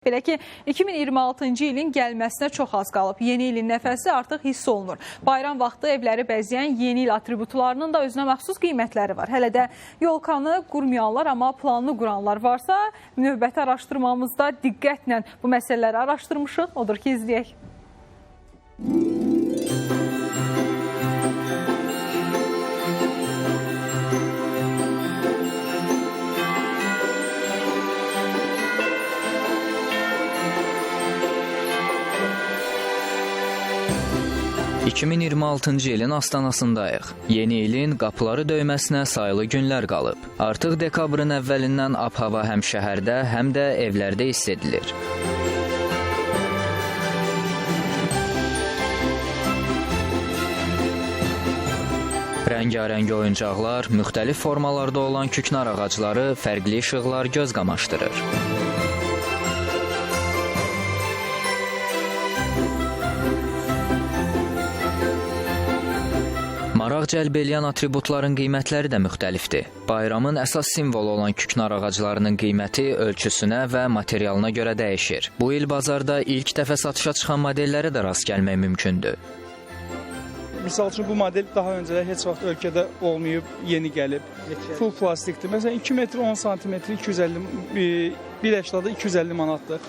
Belə ki, 2026-cı ilin gəlməsinə çox az qalıb. Yeni ilin nəfəsi artıq hiss olunur. Bayram vaxtı evləri bəzəyən yeni il atributlarının da özünə məxsus qiymətləri var. Hələ də yolkanı qurmayanlar, amma planını quranlar varsa, növbəti araşdırmamızda diqqətlə bu məsələləri araşdırmışıq. Odur ki, izləyək. 2026-cı ilin astanasındayıq. Yeni ilin qapıları döyməsinə sayılı günlər qalıb. Artıq dekabrın əvvəlindən ab-hava həm şəhərdə, həm də evlərdə hiss edilir. Rəngarəng oyuncaqlar, müxtəlif formalarda olan küknar ağacları, fərqli işıqlar göz qamaşdırır. Maraq cəlb eləyən atributların qiymətləri də müxtəlifdir. Bayramın əsas simvolu olan küknar ağaclarının qiyməti ölçüsünə və materialına görə dəyişir. Bu il bazarda ilk dəfə satışa çıxan modellərə də rast gəlmək mümkündür. Misal üçün bu model daha öncələr heç vaxt ölkədə olmayıb, yeni gəlib. Full plastikdir. Məsələn 2 metr 10 sm 1.80-da 250 manatdır.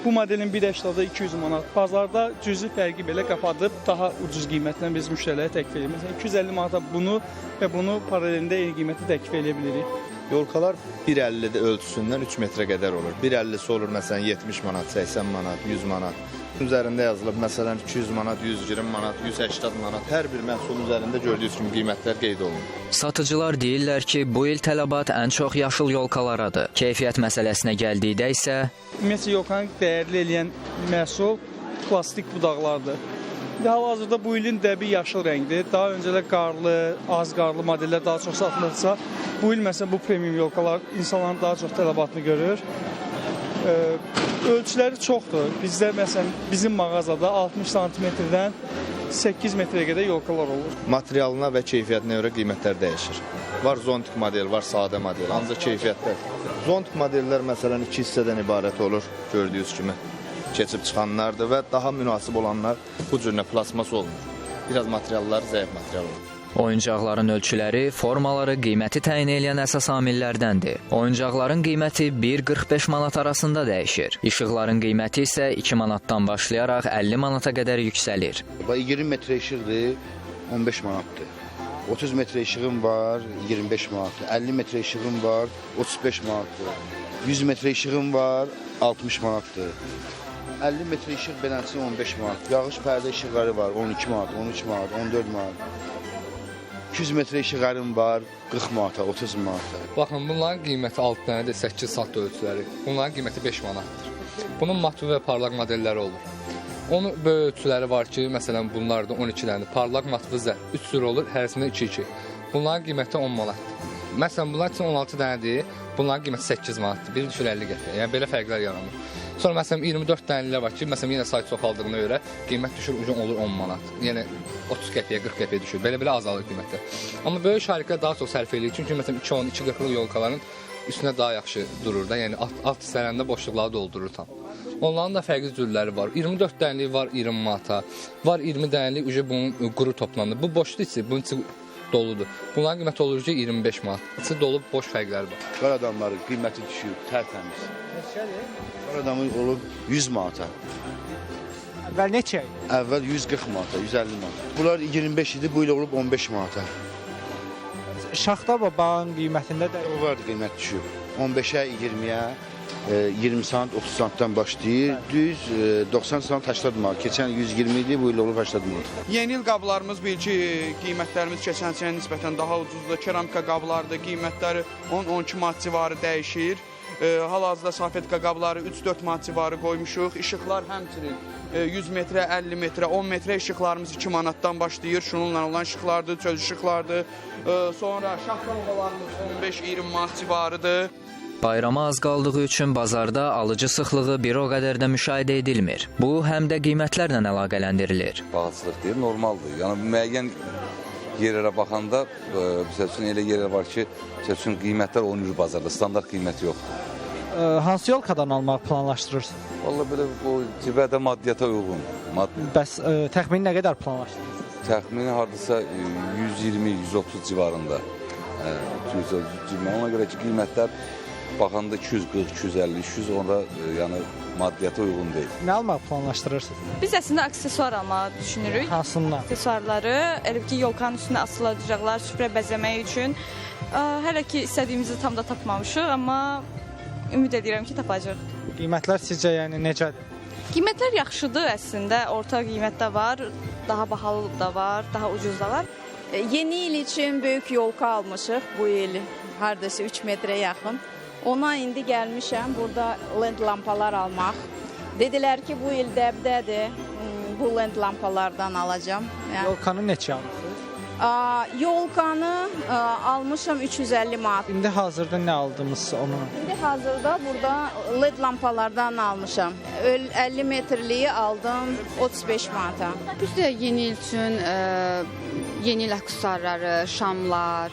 Bu modelin 1.80-da 200 manat. Bazarda cüzi fərqi belə qapadıb daha ucuz qiymətlə biz müştərilərə təklif edirik. Məsələn 250 manata bunu və bunu paralelində eyni qiymətə təklif edə bilirik. Yolkalar 1.50 ölçüsündən 3 metrə qədər olur. 1.50'si olur məsələn 70 manat, 80 manat, 100 manat. Üzərində yazılıb məsələn 200 manat, 120 manat, 180 manat. Hər bir məhsulun üzərində gördüyünüz kimi qiymətlər qeyd olunur. Satıcılar deyirlər ki, bu il tələbat ən çox yaşıl yolkalarıdır. Keyfiyyət məsələsinə gəldikdə isə Ümumiyyətlə yolkanı dəyərli eləyən məhsul plastik budaqlardır. Hal-hazırda bu ilin dəbi yaşıl rəngdir. Daha öncələr qarlı, az qarlı modellər daha çox satılırsa, bu il məsələn bu premium yolkalar insanların daha çox tələbatını görür. Ölçüləri çoxdur. Bizdə məsələn bizim mağazada 60 sm-dən 8 metrə qədər yolkalar olur. Materialına və keyfiyyətinə görə qiymətlər dəyişir. Var zontik model, var sadə model. Ancaq keyfiyyətlər. Zontik modellər məsələn 2 hissədən ibarət olur, gördüyünüz kimi keçib çıxanlardır və daha münasib olanlar bu cürünə plasmas olmur. Biraz materialları zəif material olur. Oyuncaqların ölçüləri, formaları, qiyməti təyin edən əsas amillərdəndir. Oyuncaqların qiyməti 1-45 manat arasında dəyişir. İşıqların qiyməti isə 2 manatdan başlayaraq 50 manata qədər yüksəlir. 20 metrə işıqdır, 15 manatdır. 30 metrə işığım var, 25 manatdır. 50 metrə işığım var, 35 manatdır. 100 metrə işığım var, 60 manatdır. 50 metrə işıq beləncə 15 manat. Yağış pərdə işıqları var, 12 manat, 13 manat, 14 manat. 200 metrə işıqlarım var, 40 manata, 30 manata. Baxın, bunların qiyməti 6 dənədir, 8 saat ölçüləri. Bunların qiyməti 5 manatdır. Bunun matvi və parlaq modelləri olur. Onun böyük ölçüləri var ki, məsələn, bunlar da 12 dənədir. Parlaq, matvi, zər. 3 sürü olur, hərəsində 2-2. Bunların qiyməti 10 manatdır. Məsələn, bunlar üçün 16 dənədir, bunların qiyməti 8 manatdır. Biri düşür 50 qəpiyə. Yəni, belə fərqlər yaranır. Sonra məsələn 24 dənələr var ki, məsələn yenə sayt çoxaldığına görə qiymət düşür ucun olur 10 manat. Yəni 30 qəpiyə, 40 qəpiyə düşür. Belə azalır qiymətlər. Amma böyük şəriklər daha çox sərf eləyir. Çünki məsələn 210, 240-lıq yolkaların üstünə daha yaxşı durur da. Yəni alt hissələrində boşluqları doldurur tam. Onların da fərqli cürləri var. 24 dənəlik var 20 manata. Var 20 dənəlik ucu bunun quru toplanır. Bu boşdur içi, bunun içi doludur. Bunların qiyməti olur ki 25 manat. İçi dolub boş fərqləri var. Qar adamların qiyməti düşür, tərtəmiz. Qar adamın olub 100 manata. Əvvəl neçə? Əvvəl 140 manata, 150 manata. Bunlar 25 idi, bu il olub 15 manata. Şaxta bağın qiymətində də O var qiymət düşür. 15-ə, 20-yə, 20 sant, 30 santdan başlayır. Düz 90 sant 80 manat. Keçən 120 idi, bu il olub 80 manat. Yeni il qablarımız bil ki, qiymətlərimiz keçən sənə nisbətən daha ucuzdur. Keramika qablardır, qiymətləri 10-12 manat civarı dəyişir. Hal-hazırda salfetka qabları 3-4 manat civarı qoymuşuq. İşıqlar həmçinin 100 metrə, 50 metrə, 10 metrə işıqlarımız 2 manatdan başlayır. Şununla olan işıqlardır, çöz işıqlardır. Sonra şaxtalarımız 15-20 manat civarıdır. Bayrama az qaldığı üçün bazarda alıcı sıxlığı bir o qədər də müşahidə edilmir. Bu, həm də qiymətlərlə əlaqələndirilir. Bağçılıq deyil, normaldır. Yəni, müəyyən yerlərə baxanda, məsəl üçün elə yerlər var ki, qiymətlər olunur bazarda, standart qiymət yoxdur. Hansı yolkadan almaq planlaşdırırsınız? Vallahi belə o cibədə maddiyyata uyğun. Bəs təxmini nə qədər planlaşdırırsınız? Təxmini hardasa 120-130 civarında. Ona görə ki, qiymətlər baxanda 240, 250, 200 onda yəni maddiyyata uyğun deyil. Nə almaq planlaşdırırsınız? Biz əslində aksesuar almağı düşünürük. Hansından? Aksesuarları, elə ki, yolkanın üstünə asılacaqlar süfrə bəzəmək üçün. Hələ ki, istədiyimizi tam da tapmamışıq, amma ümid edirəm ki, tapacağıq. Qiymətlər sizcə yəni necədir? Qiymətlər yaxşıdır əslində, orta qiymətdə var, daha bahalı da var, daha ucuz da var. Yeni il için böyük yolka almışıq bu il, hardasa 3 metrə yaxın. Ona indi gəlmişəm burada led lampalar almaq. Dedilər ki, bu il dəbdədir, bu led lampalardan alacağım. Yəni, Yolkanı neçə almışsınız? Yolkanı almışam 350 manat. İndi hazırda nə aldınız onu? İndi hazırda burada led lampalardan almışam. 50 metrliyi aldım 35 manata. Biz də yeni il üçün yeni il aksesuarları, şamlar,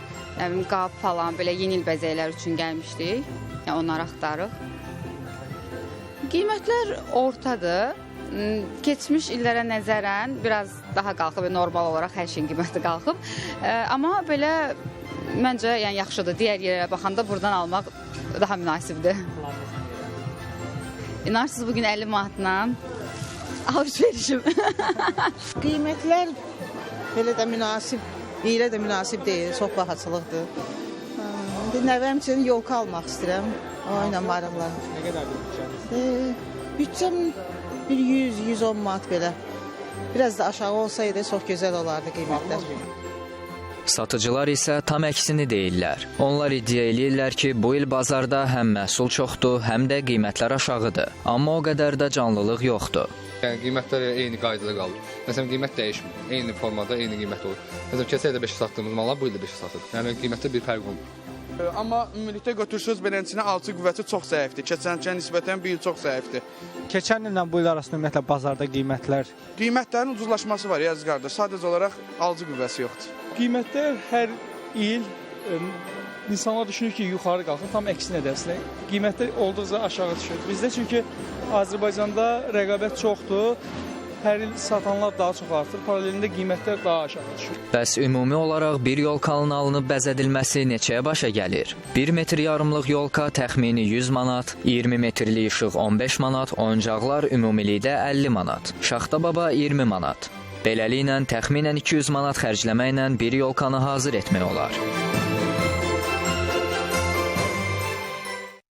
qab falan belə yeni il bəzəkləri üçün gəlmişdik. Yəni onları axtarıq. Qiymətlər ortadır. Keçmiş illərə nəzərən biraz daha qalxıb, normal olaraq hər şeyin qiyməti qalxıb. Amma belə məncə yəni yaxşıdır. Digər yerlərə baxanda buradan almaq daha münasibdir. İnanırsınız bugün 50 manatla alış-verişim. Qiymətlər belə də münasib, elə də münasib deyil, çox bahaçılıqdır. Nəvəm üçün yolka almaq istəyirəm. O ilə maraqlanır. Nə qədər bütçəniz? Bütçəm 100-110 manat belə. Biraz da aşağı olsaydı çox gözəl olardı qiymətlər. Satıcılar isə tam əksini deyirlər. Onlar iddia eləyirlər ki, bu il bazarda həm məhsul çoxdur, həm də qiymətlər aşağıdır. Amma o qədər də canlılıq yoxdur. Yəni qiymətlər eyni qaydada qalır. Məsələn, qiymət dəyişmir. Eyni formada, eyni qiymət olur. Məsələn, keçən ildə 5 satdığımız mallar bu ildə 5 satılır. Yəni qiymətdə bir fərq olmur. Amma ümumilikdə götürsüz beləncəsinə alıcı qüvvəti çox zəifdir. Keçənkiyə nisbətən bir il çox zəifdir. Keçən illə bu il arasında ümumiyyətlə bazarda qiymətlər? Qiymətlərin ucuzlaşması var, yazıq qardaş. Sadəcə olaraq alıcı qüvvəsi yoxdur. Qiymətlər hər il insanlar düşünür ki, yuxarı qalxır, tam əksinə əslində. Qiymətlər olduqca aşağı düşür. Bizdə çünki Azərbaycanda rəqabət çoxdur. Hər il satanlar daha çox artır, paralelində qiymətlər daha aşağı düşür. Bəs ümumi olaraq bir yolkanın alınıb bəzədilməsi neçəyə başa gəlir? 1 metr yarımlıq yolka təxmini 100 manat, 20 metrlik işıq 15 manat, oyuncaqlar ümumilikdə 50 manat, şaxta baba 20 manat. Beləliklə təxminən 200 manat xərcləməklə bir yolkanı hazır etmək olar.